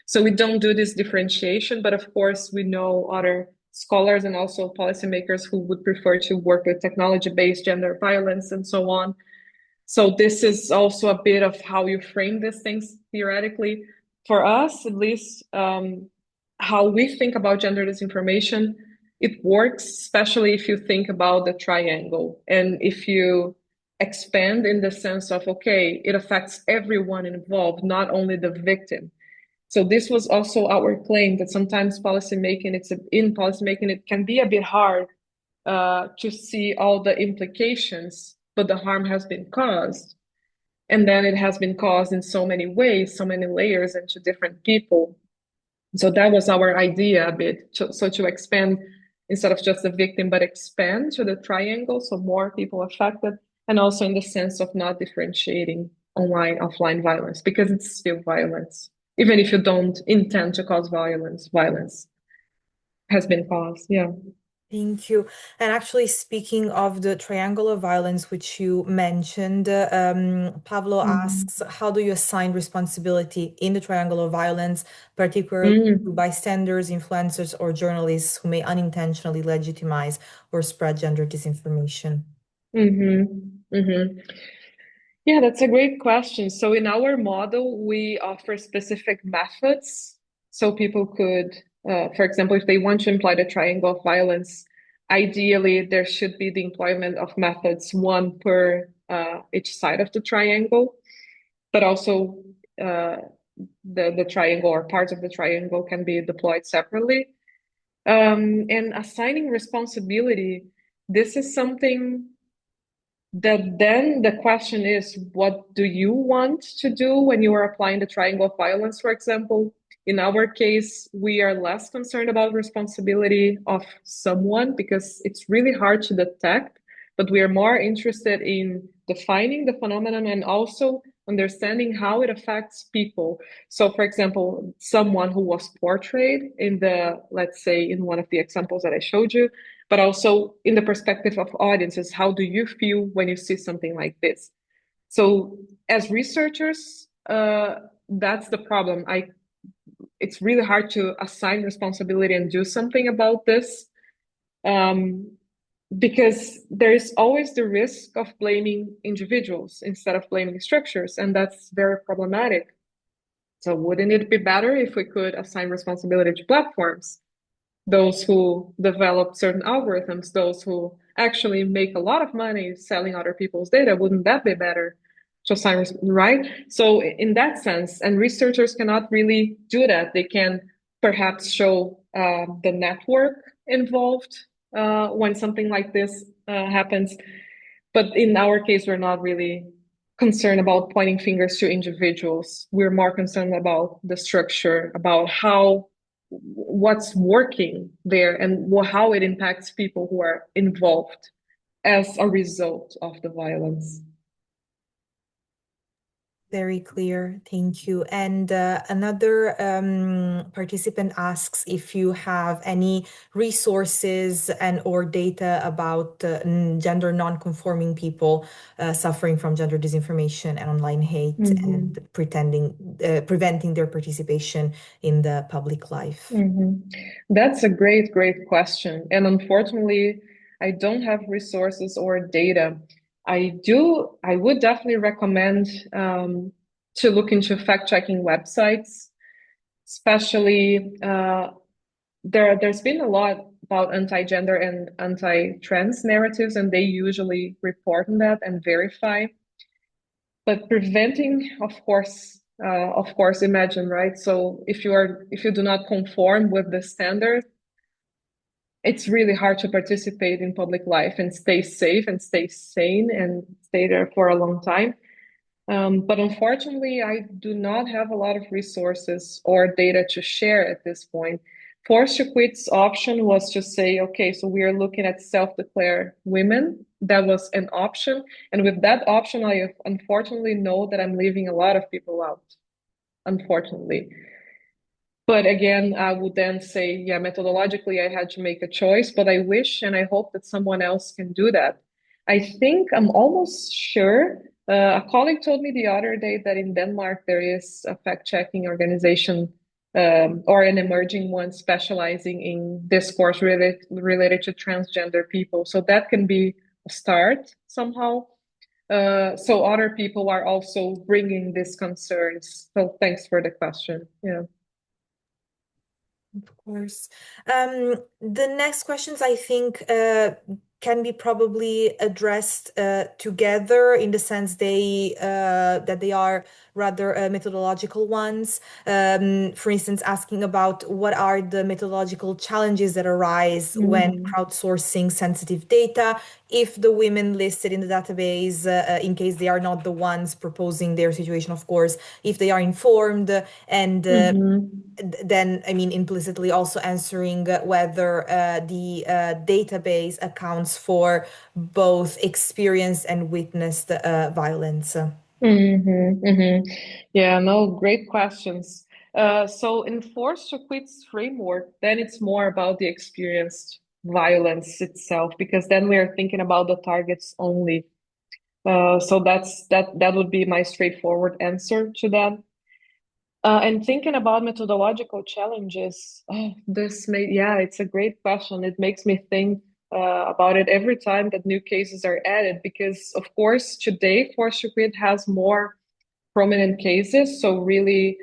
So we don't do this differentiation, but of course we know other scholars and also policymakers who would prefer to work with technology-based gender violence and so on. So this is also a bit of how you frame these things theoretically. For us, at least, how we think about gender disinformation, it works, especially if you think about the triangle and if you expand in the sense of, okay, it affects everyone involved, not only the victim. So this was also our claim that sometimes in policymaking, it can be a bit hard to see all the implications, but the harm has been caused. And then it has been caused in so many ways, so many layers, and to different people. So that was our idea a bit. So to expand instead of just the victim, but expand to the triangle, so more people affected, and also in the sense of not differentiating online, offline violence, because it's still violence. Even if you don't intend to cause violence, violence has been caused. Yeah. Thank you. And actually, speaking of the triangle of violence, which you mentioned, Pablo Mm-hmm. asks, how do you assign responsibility in the triangle of violence, particularly to Mm-hmm. bystanders, influencers, or journalists who may unintentionally legitimize or spread gender disinformation? Mm-hmm. Mm-hmm. Yeah, that's a great question. So in our model, we offer specific methods. So people could, for example, if they want to employ the triangle of violence, ideally there should be the employment of methods, one per each side of the triangle, but also uh, the triangle or parts of the triangle can be deployed separately. And assigning responsibility, this is something that then the question is, what do you want to do when you are applying the triangle of violence, for example? In our case, we are less concerned about responsibility of someone because it's really hard to detect, but we are more interested in defining the phenomenon and also understanding how it affects people. So, for example, someone who was portrayed in the, let's say, in one of the examples that I showed you, but also in the perspective of audiences, how do you feel when you see something like this? So, as researchers, that's the problem. It's really hard to assign responsibility and do something about this. Because there is always the risk of blaming individuals instead of blaming structures, and that's very problematic. So wouldn't it be better if we could assign responsibility to platforms, those who develop certain algorithms, those who actually make a lot of money selling other people's data? Wouldn't that be better to assign, right? So in that sense, and researchers cannot really do that. They can perhaps show the network involved when something like this happens. But in our case, we're not really concerned about pointing fingers to individuals. We're more concerned about the structure, about what's working there and how it impacts people who are involved as a result of the violence. Very clear. Thank you. And another participant asks if you have any resources and or data about gender non-conforming people suffering from gender disinformation and online hate and preventing their participation in the public life. That's a great question. And unfortunately, I don't have resources or data. I would definitely recommend to look into fact-checking websites, especially there's been a lot about anti-gender and anti-trans narratives, and they usually report on that and verify. But preventing, of course, imagine, right? So if you do not conform with the standard, it's really hard to participate in public life and stay safe and stay sane and stay there for a long time. But unfortunately, I do not have a lot of resources or data to share at this point. Forced to Quit's option was to say, okay, so we are looking at self-declared women. That was an option. And with that option, I unfortunately know that I'm leaving a lot of people out, unfortunately. But again, I would then say, yeah, methodologically, I had to make a choice, but I wish and I hope that someone else can do that. I think I'm almost sure. A colleague told me the other day that in Denmark, there is a fact-checking organization or an emerging one specializing in discourse related to transgender people. So that can be a start somehow. So other people are also bringing these concerns. So thanks for the question. Yeah. Of course. The next questions, I think, can be probably addressed together in the sense that they are rather methodological ones. For instance, asking about what are the methodological challenges that arise when crowdsourcing sensitive data, if the women listed in the database, in case they are not the ones proposing their situation, of course, if they are informed, and then, I mean, implicitly also answering whether the database accounts for both experienced and witnessed violence. Yeah, no, great questions. So in Forced to Quit's framework, then it's more about the experienced violence itself, because then we are thinking about the targets only. So that would be my straightforward answer to that. And thinking about methodological challenges, it's a great question. It makes me think about it every time that new cases are added, because of course today Forced to Quit has more prominent cases. So really,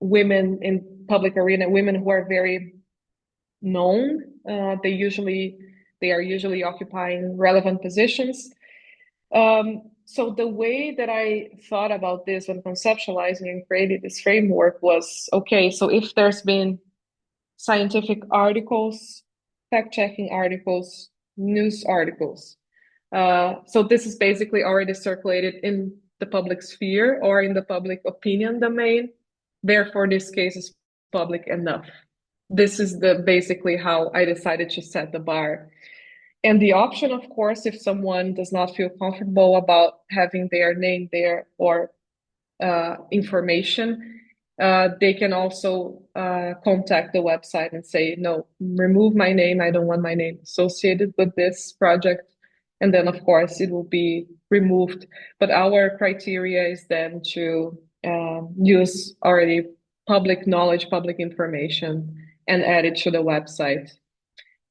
women in public arena, women who are very known, they are usually occupying relevant positions. So the way that I thought about this when conceptualizing and creating this framework was, okay, so if there's been scientific articles, fact-checking articles, news articles, so this is basically already circulated in the public sphere or in the public opinion domain. Therefore, this case is public enough. This is basically how I decided to set the bar. And the option, of course, if someone does not feel comfortable about having their name there or information, they can also contact the website and say, no, remove my name. I don't want my name associated with this project. And then, of course, it will be removed. But our criteria is then to use already public knowledge, public information, and add it to the website.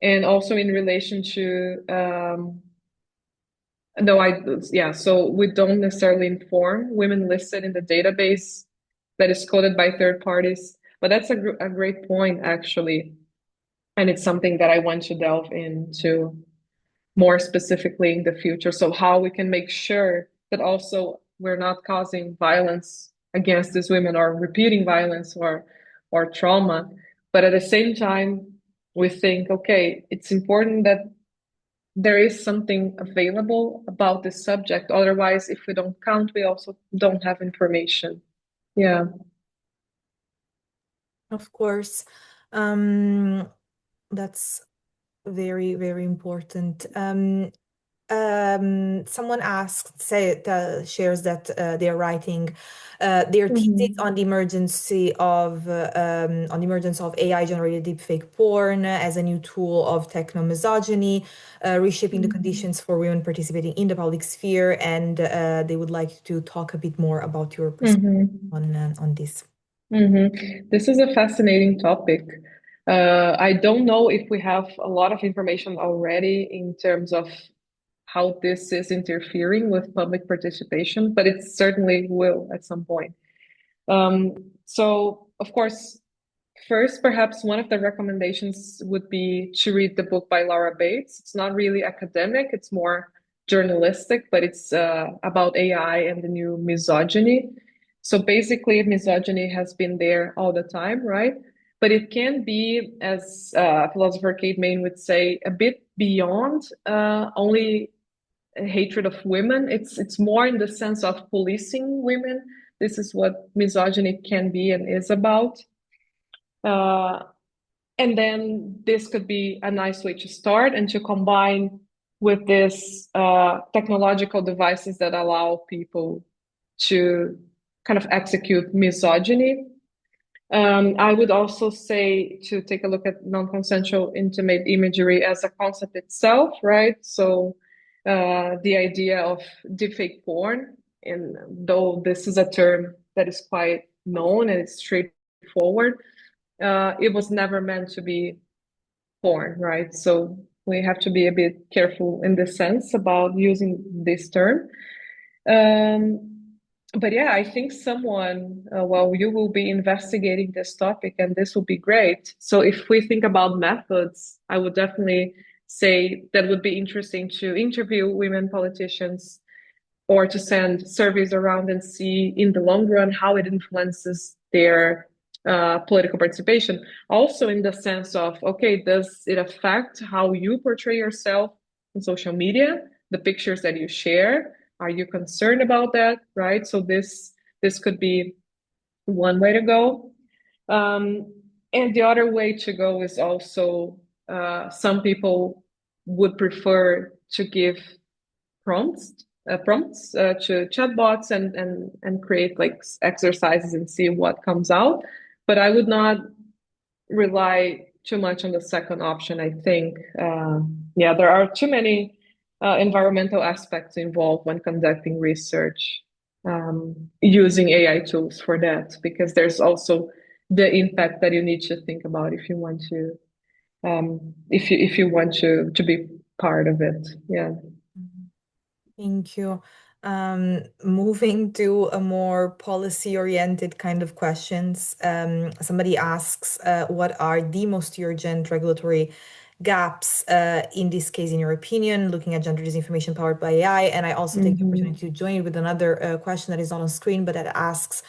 And also in relation to no, yeah, so we don't necessarily inform women listed in the database that is coded by third parties, but that's a great point, actually. And it's something that I want to delve into more specifically in the future. So, how we can make sure that also we're not causing violence against these women or repeating violence or trauma. But at the same time, we think, okay, it's important that there is something available about this subject. Otherwise, if we don't count, we also don't have information. Yeah. Of course. That's very, very important. Someone asked, shares that they're writing their thesis Mm-hmm. on the emergence of AI-generated deepfake porn as a new tool of techno-misogyny, reshaping the Mm-hmm. conditions for women participating in the public sphere, and they would like to talk a bit more about your perspective Mm-hmm. on this. Mm-hmm. This is a fascinating topic. I don't know if we have a lot of information already in terms of how this is interfering with public participation, but it certainly will at some point. So, of course, first, perhaps one of the recommendations would be to read the book by Laura Bates. It's not really academic, it's more journalistic, but it's about AI and the new misogyny. So basically, misogyny has been there all the time, right? But it can be, as philosopher Kate Main would say, a bit beyond only hatred of women. It's more in the sense of policing women. This is what misogyny can be and is about. Uh, and then this could be a nice way to start and to combine with this technological devices that allow people to kind of execute misogyny. I would also say to take a look at non-consensual intimate imagery as a concept itself, right? So the idea of deepfake porn, and though this is a term that is quite known and it's straightforward, it was never meant to be porn, right? So we have to be a bit careful in this sense about using this term. Um, but yeah, I think someone, well, you will be investigating this topic, and this will be great. So if we think about methods, I would definitely say that would be interesting to interview women politicians or to send surveys around and see in the long run how it influences their political participation. Also, in the sense of, okay, does it affect how you portray yourself in social media, the pictures that you share? Are you concerned about that? Right. So this could be one way to go. And the other way to go is also some people would prefer to give prompts to chatbots and create like exercises and see what comes out. But I would not rely too much on the second option. I think, yeah, there are too many environmental aspects involved when conducting research using AI tools for that, because there's also the impact that you need to think about if you want to if you want to be part of it. Yeah. Thank you. Moving to a more policy-oriented kind of questions. Somebody asks, what are the most urgent regulatory gaps, in this case, in your opinion, looking at gender disinformation powered by AI? And I also take the opportunity Mm-hmm. to join with another question that is not on screen, but that asks,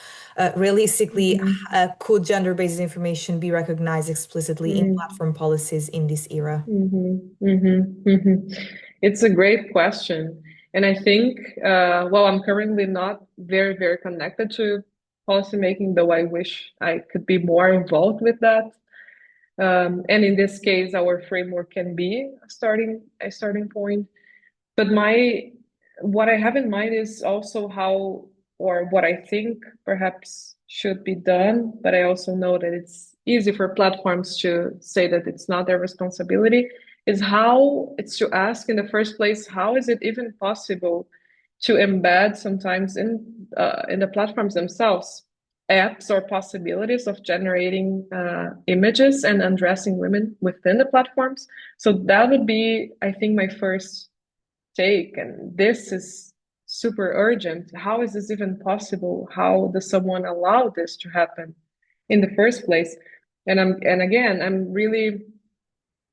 realistically, Mm-hmm. could gender-based information be recognized explicitly in platform policies in this era? Mm-hmm. Mm-hmm. Mm-hmm. It's a great question. And I think, well, I'm currently not very, very connected to policymaking, though I wish I could be more involved with that. And in this case, our framework can be a starting point. But what I have in mind is also how, or what I think perhaps should be done, but I also know that it's easy for platforms to say that it's not their responsibility, is how it's to ask in the first place, how is it even possible to embed sometimes in the platforms themselves apps or possibilities of generating images and undressing women within the platforms. So that would be, I think, my first take. And this is super urgent. How is this even possible? How does someone allow this to happen in the first place? And again, I'm really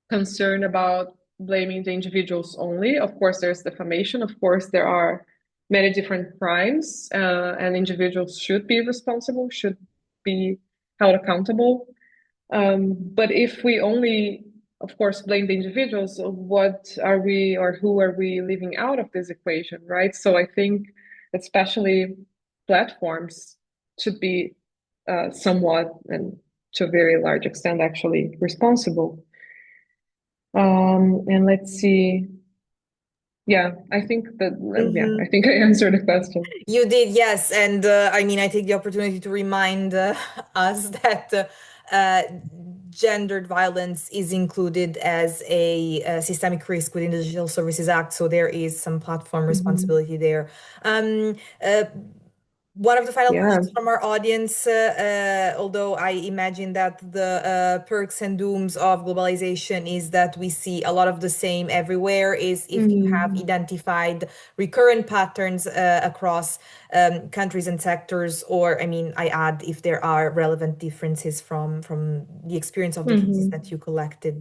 concerned about blaming the individuals only. Of course, there's defamation. Of course, there are many different crimes, and individuals should be responsible, should be held accountable. But if we only, of course, blame the individuals, what are we or who are we leaving out of this equation, right? So I think especially platforms should be somewhat and to a very large extent actually responsible. And let's see. Yeah, I think that, yeah, I Mhm. think I answered the question. You did, yes. And I mean, I take the opportunity to remind us that uh, gendered violence is included as a, systemic risk within the Digital Services Act. So there is some platform Mhm. responsibility there. Um, uh, One of the final Yeah. questions from our audience, although I imagine that the perks and dooms of globalization is that we see a lot of the same everywhere, is if you have Mhm. identified recurrent patterns across countries and sectors, or I mean, I add if there are relevant differences from the experience of the cases that Mhm. you collected.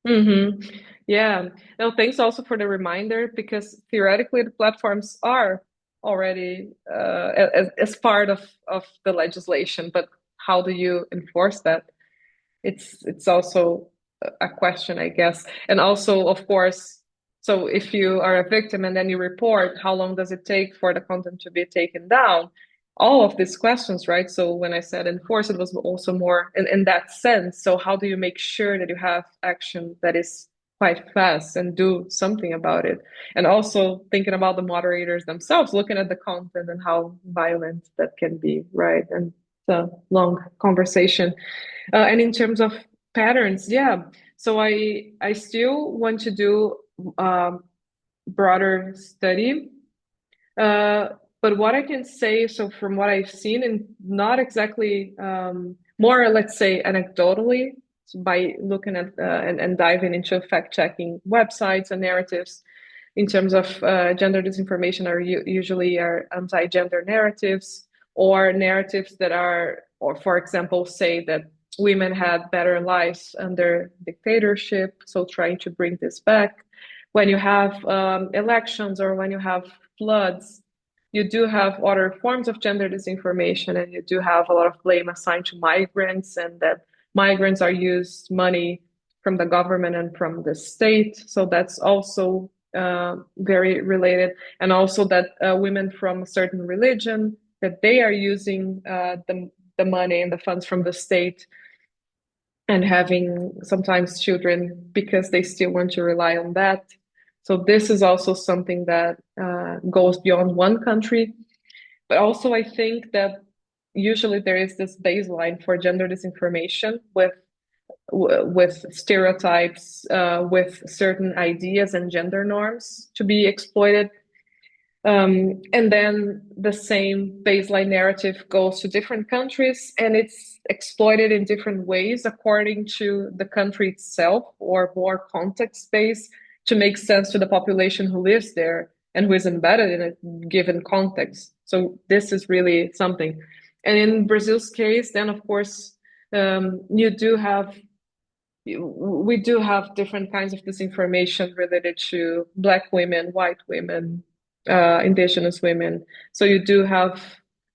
Mm-hmm. Yeah. No, thanks also for the reminder because theoretically the platforms are already as part of the legislation, but how do you enforce that? It's also a question, I guess. And also, of course, so if you are a victim and then you report, how long does it take for the content to be taken down? All of these questions, right? So when I said enforce, it was also more in that sense. So how do you make sure that you have action that is quite fast and do something about it? And also thinking about the moderators themselves, looking at the content and how violent that can be, right? And it's a long conversation. And in terms of patterns, yeah. So I still want to do broader study. Uh, but what I can say, so from what I've seen, and not exactly more, let's say, anecdotally, so by looking at and diving into fact-checking websites and narratives in terms of gender disinformation are usually are anti-gender narratives or narratives that are, or for example, say that women had better lives under dictatorship, so trying to bring this back. When you have elections or when you have floods, you do have other forms of gender disinformation, and you do have a lot of blame assigned to migrants, and that migrants are used money from the government and from the state. So that's also very related. And also that women from a certain religion, that they are using the money and the funds from the state and having sometimes children because they still want to rely on that. So this is also something that goes beyond one country. But also, I think that usually there is this baseline for gender disinformation with stereotypes, with certain ideas and gender norms to be exploited. And then the same baseline narrative goes to different countries and it's exploited in different ways according to the country itself or more context based to make sense to the population who lives there and who is embedded in a given context. So this is really something. And in Brazil's case, then of course, you do have we do have different kinds of disinformation related to Black women, white women, indigenous women. So you do have,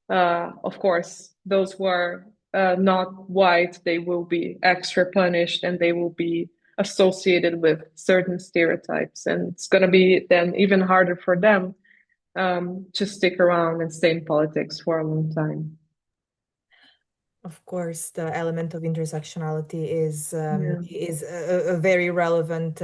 of course, those who are not white, they will be extra punished and they will be associated with certain stereotypes. And it's going to be then even harder for them to stick around and stay in politics for a long time. Of course, the element of intersectionality Yeah. is a very relevant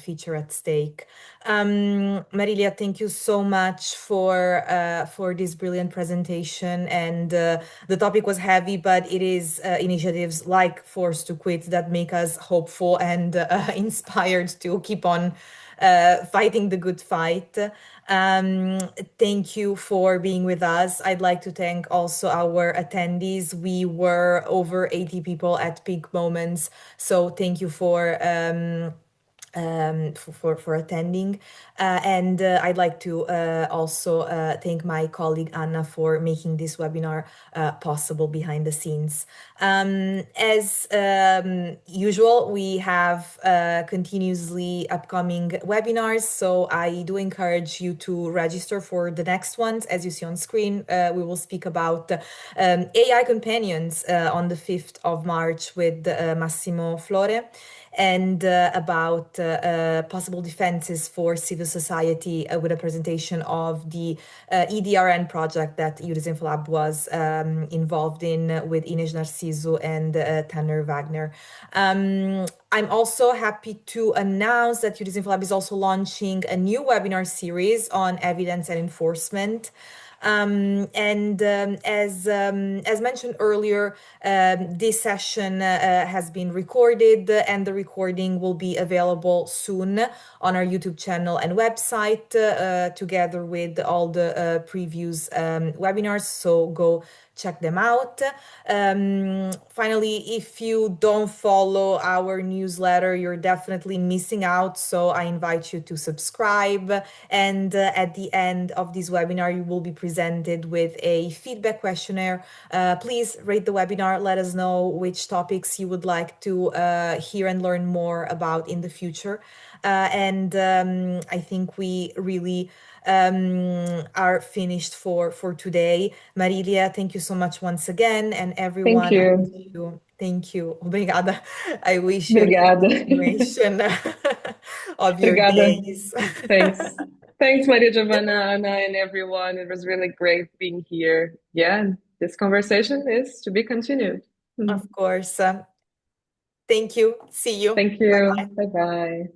feature at stake. Marília, thank you so much for this brilliant presentation. And the topic was heavy, but it is initiatives like Force to Quit that make us hopeful and inspired to keep on fighting the good fight. Um, Thank you for being with us. I'd like to thank also our attendees. We were over 80 people at peak moments. So thank you for attending. And I'd like to also thank my colleague Anna for making this webinar possible behind the scenes. As usual, we have continuously upcoming webinars, so I do encourage you to register for the next ones. As you see on screen, we will speak about AI companions on the 5th of March with Massimo Flore, and about possible defenses for civil society with a presentation of the EDRN project that Disinformation was involved in with Ines Narciso and Tanner Wagner. I'm also happy to announce that Disinformation is also launching a new webinar series on evidence and enforcement. And as mentioned earlier, this session has been recorded, and the recording will be available soon on our YouTube channel and website, together with all the previous webinars. So go check them out. Finally, if you don't follow our newsletter, you're definitely missing out. So I invite you to subscribe. And at the end of this webinar, you will be presented with a feedback questionnaire. Please rate the webinar. Let us know which topics you would like to hear and learn more about in the future. And I think we really are finished for today. Marília, thank you so much once again, and Thank everyone. I you. wish you, thank you, obrigada. I wish you a good Obrigada. continuation of your Obrigada. days. Thanks. Thanks, Maria Giovanna, Anna, and everyone. It was really great being here. Yeah, this conversation is to be continued. Of course. Thank you. See you. Thank Bye you. bye. Bye bye.